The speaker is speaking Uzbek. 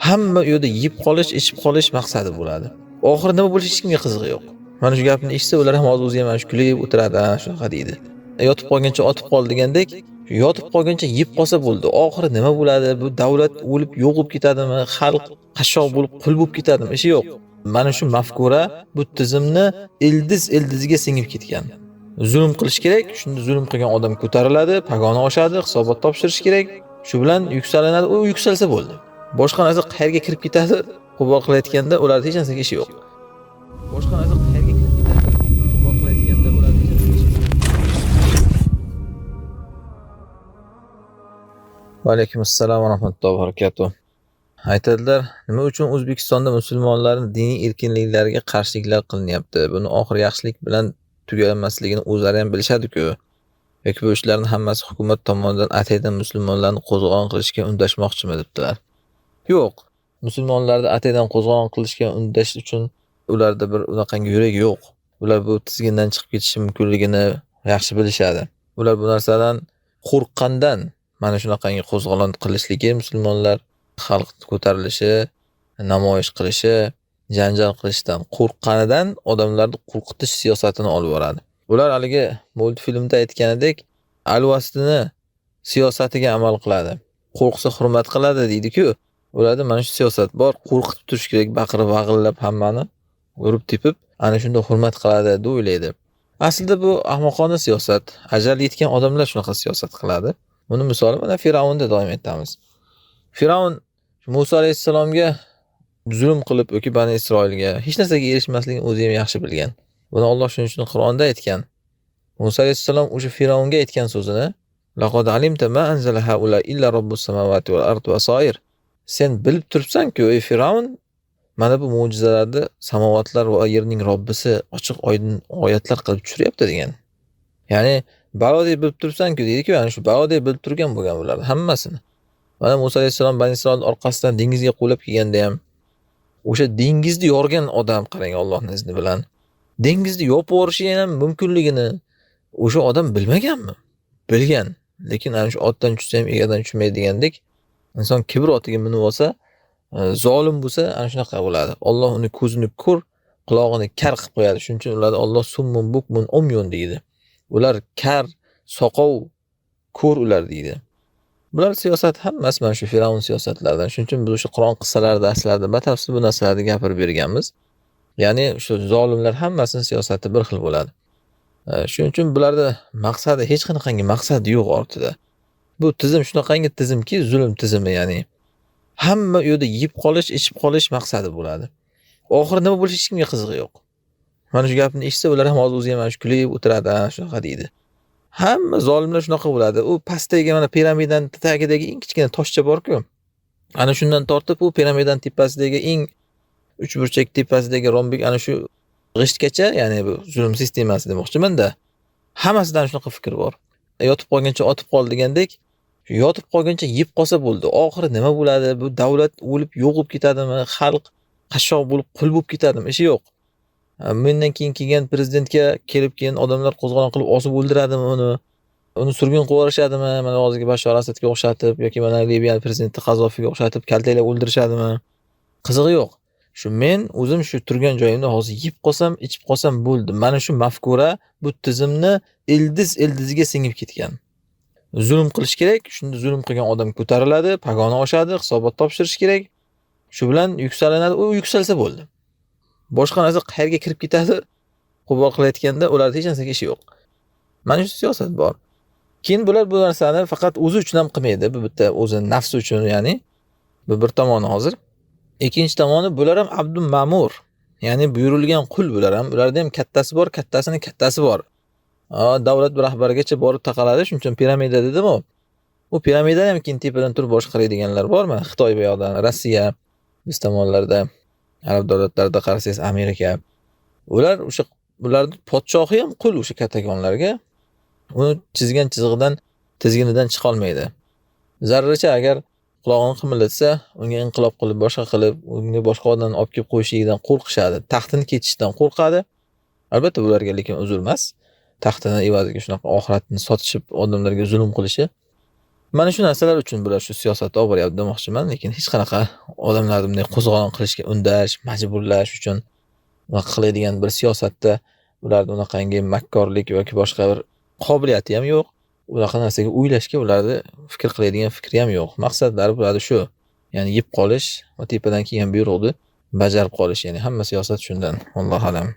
Hamma u yerda yeb qolish, ichib qolish maqsadi bo'ladi. Oxiri nima bo'lishi hech kimga qizig'i yo'q. Mana shu gapni eshitsa, ular ham hozir o'zi ham mana shu kulib o'tiradi, shunaqa deydi. Yotib qolgancha otib qol degandek, yotib qolgancha yeb qolsa bo'ldi. Oxiri nima bo'ladi? Bu davlat o'lib yo'q bo'lib ketadimi? Xalq qashshoq bo'lib, qul bo'lib ketadimi? Ishi yo'q. Mana shu mafkura bu tizimni ildiziga singib ketgan. Zulm qilish kerak, shunda zulm qilgan odam ko'tariladi, pagona oshadi, hisobot topshirish kerak. Shu bilan yuksalanadi, u yuksalsa bo'ldi. Boshqa narsa qayerga kirib ketadi? Qo'bol qilayotganda ularda hech narsaga ishi yo'q. Boshqa narsa qayerga kirib ketadi? Qo'bol qilayotganda ularda hech narsaga ishi yo'q. Va alaykum assalom va rahmatullohi va barakatuh. Aytadilar, nima uchun O'zbekistonda musulmonlarning diniy erkinliklariga qarshiliklar qilinyapti? Buni oxiri yaxshilik bilan tugamasligini o'zlari ham bilishadi-ku. Yoki bu ishlarning hammasi hukumat tomonidan ataydan musulmonlarni qo'zg'olon qilishga undashmoqchimi debdilar. Yo'q. Musulmonlarni ataydan qo'zg'olon qilishga undash uchun ularda bir unaqangi yurak yo'q. Ular bu tizgindan chiqib ketishi mumkinligini yaxshi bilishadi. Ular bu narsadan qo'rqqandan mana shunaqangi qo'zg'olon qilishligi musulmonlar xalq ko'tarilishi, namoyish qilishi, janjal qilishdan qo'rqqanidan odamlarni qo'rqitish siyosatini olib boradi. Ular haligi multfilmda aytganidek, alvastini siyosatiga amal qiladi. Qo'rqsa hurmat qiladi deydi-ku. Ularda mana shu siyosat bor. Qo'rqitib turish kerak, baqirib vag'illab hammani urib tepib, ana shunda hurmat qiladi deb o'ylaydi. Aslida bu ahmoqona siyosat. Ajal yetgan odamlar shunaqa siyosat qiladi. Buni misoli mana Firavunda doim aytamiz. Firavun Musa alayhisalomga zulm qilib yoki Bani Isroilga hech narsaga erishmasligini o'zi ham yaxshi bilgan. Buni Alloh shuning uchun Qur'onda aytgan. Musa alayhisalom o'sha Firavunga aytgan so'zini: "Laqad alimta ma anzala haula illa robbus samawati wal ardi wasair." Sen bilib turibsan-ku, ey Firavun, mana bu mo'jizalarni samovatlar va yerning Robbisi ochiq oydin oyatlar qilib tushiryapti degan. Ya'ni balodek bilib turibsan-ku deydi-ku, ya'ni shu balodek bilib turgan bo'lgan bular hammasini. Mana Musa alayhisalom Bani Isroil orqasidan dengizga qo'lab kelganda ham o'sha dengizni yorgan odam, qarang, Allohning izni bilan. Dengizni yopib yuborishi ham mumkinligini o'sha odam bilmaganmi? Bilgan. Lekin ana shu otdan tushsa ham egadan tushmaydi degandek, inson kibr otiga minib olsa, zolim bo'lsa, ana shunaqa bo'ladi. Alloh uni ko'zini ko'r, quloqini kar qilib qo'yadi. Shuning uchun ularni Alloh summun bukmun umyun deydi. Ular kar, soqov, ko'r ular deydi. Bular siyosat hammasi mana shu Firavun siyosatlaridan. Shuning uchun biz o'sha Qur'on qissalarida, aslarda batafsil bu narsalarni gapirib berganmiz. Ya'ni shu zolimlar hammasining siyosati bir xil bo'ladi. Shuning uchun bularda maqsadi, hech qanaqangi maqsadi yo'q ortida. Bu tizim shunaqangi tizimki, zulm tizimi, ya'ni hamma u yerda yeb qolish, ichib qolish maqsadi bo'ladi. Oxiri nima bo'lishi hech kimga qizig'i yo'q. Mana shu gapni eshitsa, ular ham hozir o'zi ham mana shu kulib o'tiradi, shunaqa deydi. Hamma zolimlar shunaqa bo'ladi. U pastdagi mana piramidaning tagidagi eng kichkina toshcha bor-ku. Ana shundan tortib u piramidaning tepasidagi eng uchburchak tepasidagi rombik ana shu g'ishtgacha, ya'ni bu zulm sistemasi demoqchiman-da. Hammasidan shunaqa fikr bor. Yotib qolgancha otib qol degandek, yotib qolgancha yeb qolsa bo'ldi. Oxiri nima bo'ladi? Bu davlat o'lib yo'q bo'lib ketadimi? Xalq qashshoq bo'lib, qul bo'lib ketadimi? Ishi yo'q. Mendan keyin kelgan prezidentga kelib keyin odamlar qo'zg'olon qilib osib o'ldiradimi uni? Uni surgun qilib yuborishadimi? Mana hozirgi Bashar Asadga o'xshatib yoki mana Liviya prezidenti Qazofiga o'xshatib kaltaklab o'ldirishadimi? Qizig'i yo'q. Shu men o'zim shu turgan joyimda hozir yeb qolsam, ichib qolsam bo'ldi. Mana shu mafkura bu tizimni ildiziga singib ketgan. Zulm qilish kerak, shunda zulm qilgan odam ko'tariladi, pagona oshadi, hisobot topshirish kerak. Shu bilan yuksalanadi, u yuksalsa bo'ldi. Boshqa narsa qayerga kirib ketadi? Qo'bol qilayotganda ularda hech narsaga ishi yo'q. Mana shu siyosat bor. Keyin bular bu narsani faqat o'zi uchun ham qilmaydi. Bu bitta o'zi nafsi uchun, ya'ni bu bir tomoni hozir. Ikkinchi tomoni bular ham abdul ma'mur. Ya'ni buyurilgan qul bular ham. Ularda ham kattasi bor, kattasining kattasi bor. Davlat rahbarigacha borib taqaladi. Shuning uchun piramida dedim-ku. U piramida ham keyin tepadan turib boshqaradiganlar bormi? Xitoy bu yoqdan, Rossiya, biz tomonlarda, arab davlatlarida qarasangiz Amerika. Ular o'sha bularning podshohi ham qul o'sha kattagonlarga. Uni chizgan chizig'idan, tizginidan chiqa olmaydi. Zarracha agar quloqni qimirlatsa, unga inqilob qilib, boshqa qilib, unga boshqa odamni olib kelib qo'yishligidan qo'rqishadi. Taxtini ketishidan qo'rqadi. Albatta bularga lekin uzr emas. Taxtini evaziga shunaqa oxiratni sotishib odamlarga zulm qilishi Mana shu narsalar uchun bular shu siyosatni olib boryapti demoqchiman, lekin hech qanaqa odamlarni bunday qo'zg'olon qilishga undash, majburlash uchun unaqa qiladigan bir siyosatda ularni unaqangi makkorlik yoki boshqa bir qobiliyati ham yo'q. Unaqa narsaga o'ylashga ularni fikr qiladigan fikri ham yo'q. Maqsadlari bularni shu. Ya'ni yeb qolish va tepadan kelgan buyruqni bajarib qolish. Ya'ni hamma siyosat shundan. Allohu alam.